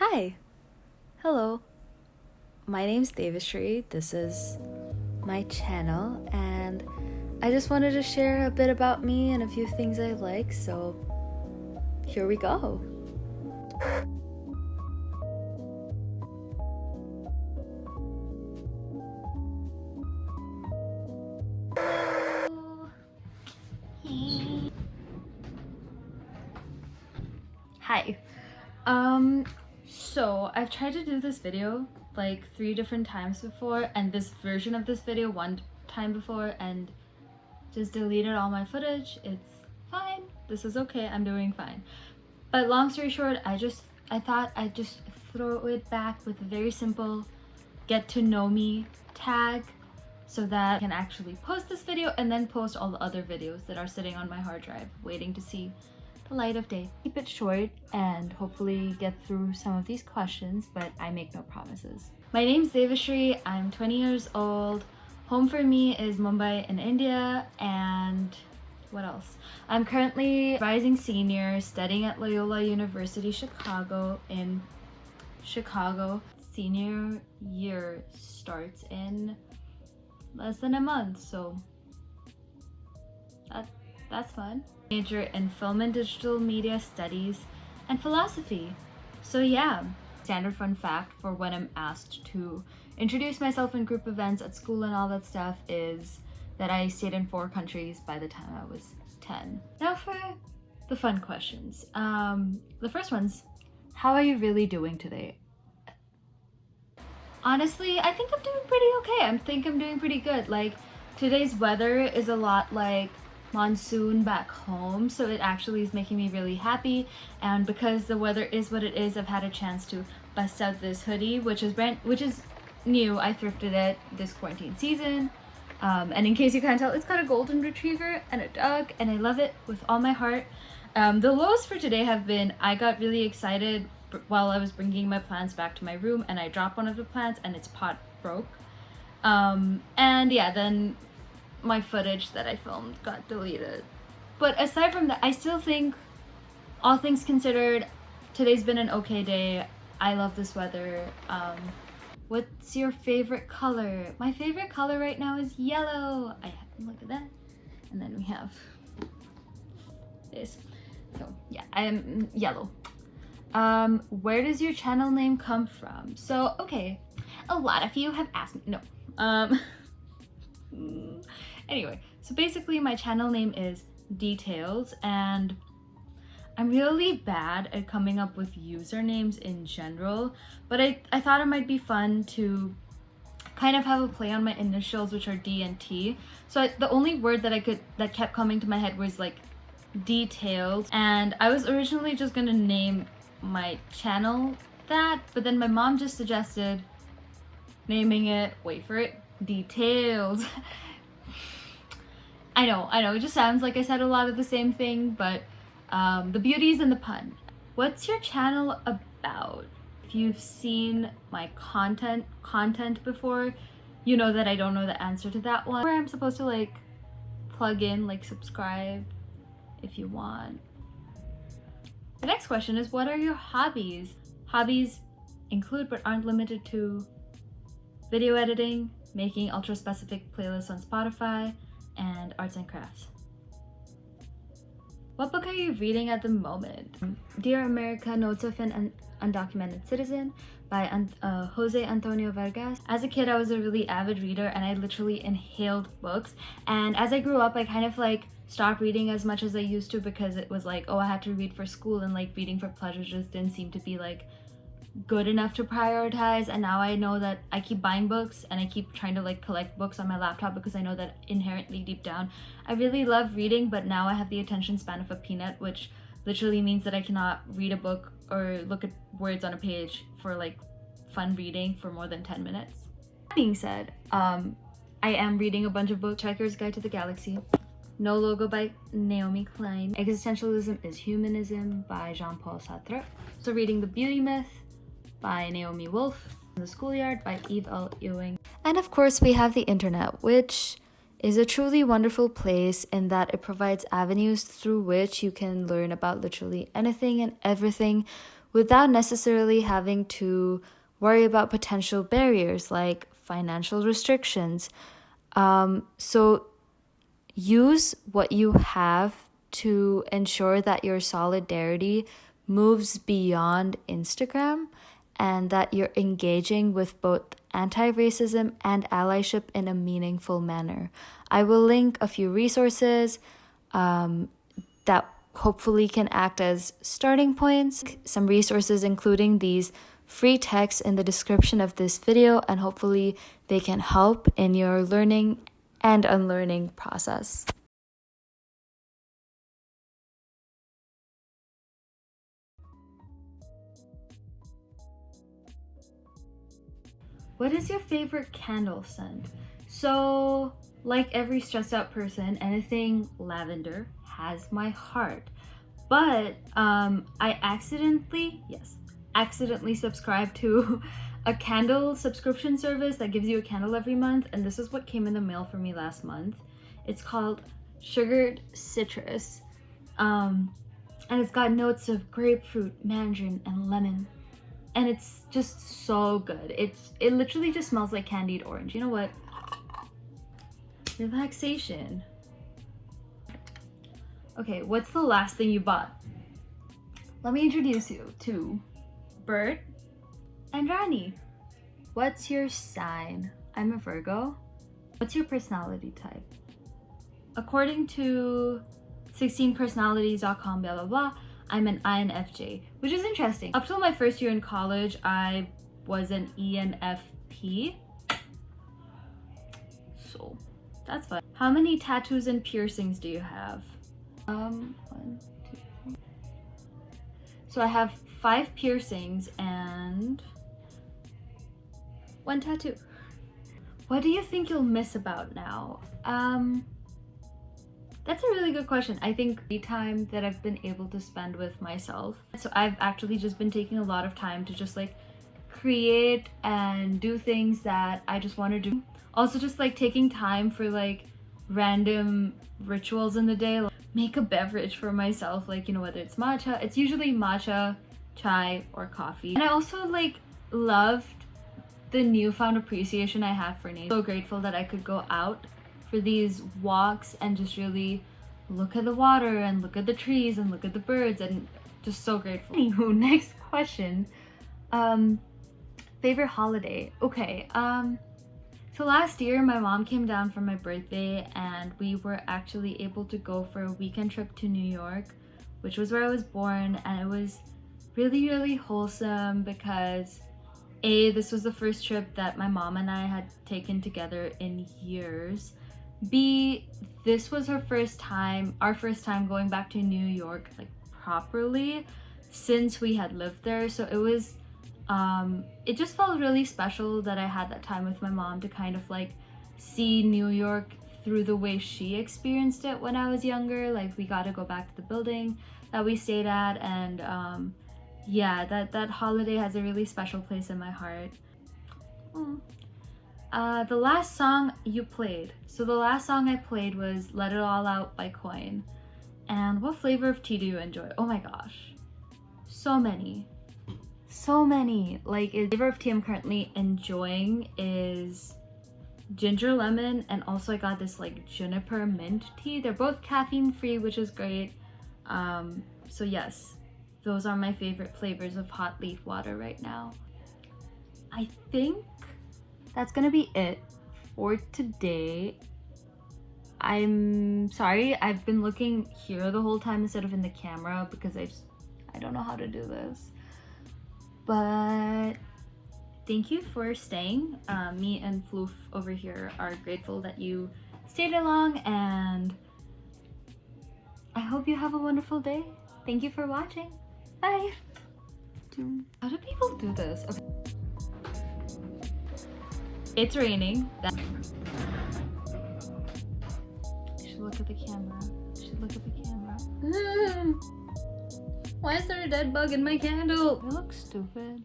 Hi, hello, my name's devashree. This is my channel, and I just wanted to share a bit about me and a few things I like, so here we go. Hi. So I've tried to do this video like 3 different times before, and this version of this video one time before, and just deleted all my footage. It's fine. This is okay. I'm doing fine. But long story short, I thought I'd just throw it back with a very simple get to know me tag so that I can actually post this video and then post all the other videos that are sitting on my hard drive waiting to see the light of day. Keep it short and hopefully get through some of these questions, but I make no promises. My name's devashree. I'm 20 years old. Home for me is Mumbai in India, and what else? I'm currently a rising senior studying at Loyola University Chicago in Chicago. Senior year starts in less than a month, so that's fun. Major in film and digital media studies and philosophy. So yeah, standard fun fact for when I'm asked to introduce myself in group events at school and all that stuff is that I stayed in 4 countries by the time I was 10. Now for the fun questions. The first one's, how are you really doing today? Honestly, I think I'm doing pretty okay. I think I'm doing pretty good. Like, today's weather is a lot like monsoon back home, so it actually is making me really happy. And because the weather is what it is, I've had a chance to bust out this hoodie, which is new. I thrifted it this quarantine season. And in case you can't tell, it's got a golden retriever and a dog, and I love it with all my heart. The lows for today have been, I got really excited while I was bringing my plants back to my room, and I dropped one of the plants and its pot broke. And yeah, then my footage that I filmed got deleted. But aside from that, I still think, all things considered, today's been an okay day. I love this weather. What's your favorite color? My favorite color right now is yellow. Look at that. And then we have this. So yeah, I am yellow. Where does your channel name come from? So, okay, a lot of you have asked me, no. Anyway, so basically my channel name is Details, and I'm really bad at coming up with usernames in general, but I thought it might be fun to kind of have a play on my initials, which are D and T. So the only word that kept coming to my head was like Details, and I was originally just gonna name my channel that, but then my mom just suggested naming it, wait for it, Details. I know, it just sounds like I said a lot of the same thing, but the beauty is in the pun. What's your channel about? If you've seen my content before, you know that I don't know the answer to that one. Where I'm supposed to like plug in, like subscribe if you want. The next question is, what are your hobbies? Hobbies include but aren't limited to video editing, making ultra-specific playlists on Spotify, and arts and crafts. What book are you reading at the moment? Dear America, Notes of an Undocumented Citizen by Jose Antonio Vargas. As a kid, I was a really avid reader, and I literally inhaled books. And as I grew up, I kind of like stopped reading as much as I used to, because it was like, oh, I had to read for school, and like reading for pleasure just didn't seem to be like good enough to prioritize. And now I know that I keep buying books, and I keep trying to like collect books on my laptop, because I know that inherently deep down I really love reading, but now I have the attention span of a peanut, which literally means that I cannot read a book or look at words on a page for like fun reading for more than 10 minutes. That being said, I am reading a bunch of books. Checker's Guide to the Galaxy, No Logo by Naomi Klein, Existentialism is Humanism by Jean-Paul Sartre, so reading The Beauty Myth by Naomi Wolf, The Schoolyard by Eve L. Ewing. And of course we have the internet, which is a truly wonderful place in that it provides avenues through which you can learn about literally anything and everything without necessarily having to worry about potential barriers like financial restrictions. So use what you have to ensure that your solidarity moves beyond Instagram and that you're engaging with both anti-racism and allyship in a meaningful manner. I will link a few resources that hopefully can act as starting points, some resources including these free texts in the description of this video, and hopefully they can help in your learning and unlearning process. What is your favorite candle scent? So, like every stressed out person, anything lavender has my heart. But I accidentally subscribed to a candle subscription service that gives you a candle every month, and this is what came in the mail for me last month. It's called Sugared Citrus, and it's got notes of grapefruit, mandarin, and lemon, and it's just so good. It literally just smells like candied orange. You know what? Relaxation. Okay, what's the last thing you bought? Let me introduce you to Bert and Rani. What's your sign? I'm a Virgo. What's your personality type? According to 16personalities.com, blah blah blah, I'm an INFJ, which is interesting. Up till my first year in college, I was an ENFP. So that's fun. How many tattoos and piercings do you have? 1, 2, 3. So I have 5 piercings and 1 tattoo. What do you think you'll miss about now? That's a really good question. I think the time that I've been able to spend with myself. So I've actually just been taking a lot of time to just like create and do things that I just want to do. Also just like taking time for like random rituals in the day, like make a beverage for myself, like, you know, whether it's matcha, it's usually matcha, chai, or coffee. And I also like loved the newfound appreciation I have for nature. So grateful that I could go out for these walks and just really look at the water and look at the trees and look at the birds, and just so grateful. Anywho, next question. Favorite holiday? Okay, so last year my mom came down for my birthday and we were actually able to go for a weekend trip to New York, which was where I was born, and it was really, really wholesome because A, this was the first trip that my mom and I had taken together in years. B, this was our first time going back to New York like properly since we had lived there. So it was it just felt really special that I had that time with my mom to kind of like see New York through the way she experienced it when I was younger. Like we got to go back to the building that we stayed at, and yeah, that holiday has a really special place in my heart. The last song you played. So the last song I played was Let It All Out by Coin. And what flavor of tea do you enjoy? Oh my gosh, so many. Like, the flavor of tea I'm currently enjoying is ginger lemon, and also I got this like juniper mint tea. They're both caffeine free, which is great. So yes, those are my favorite flavors of hot leaf water right now. I think that's gonna be it for today. I'm sorry, I've been looking here the whole time instead of in the camera because I don't know how to do this. But thank you for staying. Me and Floof over here are grateful that you stayed along, and I hope you have a wonderful day. Thank you for watching. Bye. How do people do this? Okay. It's raining. You should look at the camera. Why is there a dead bug in my candle? I look stupid.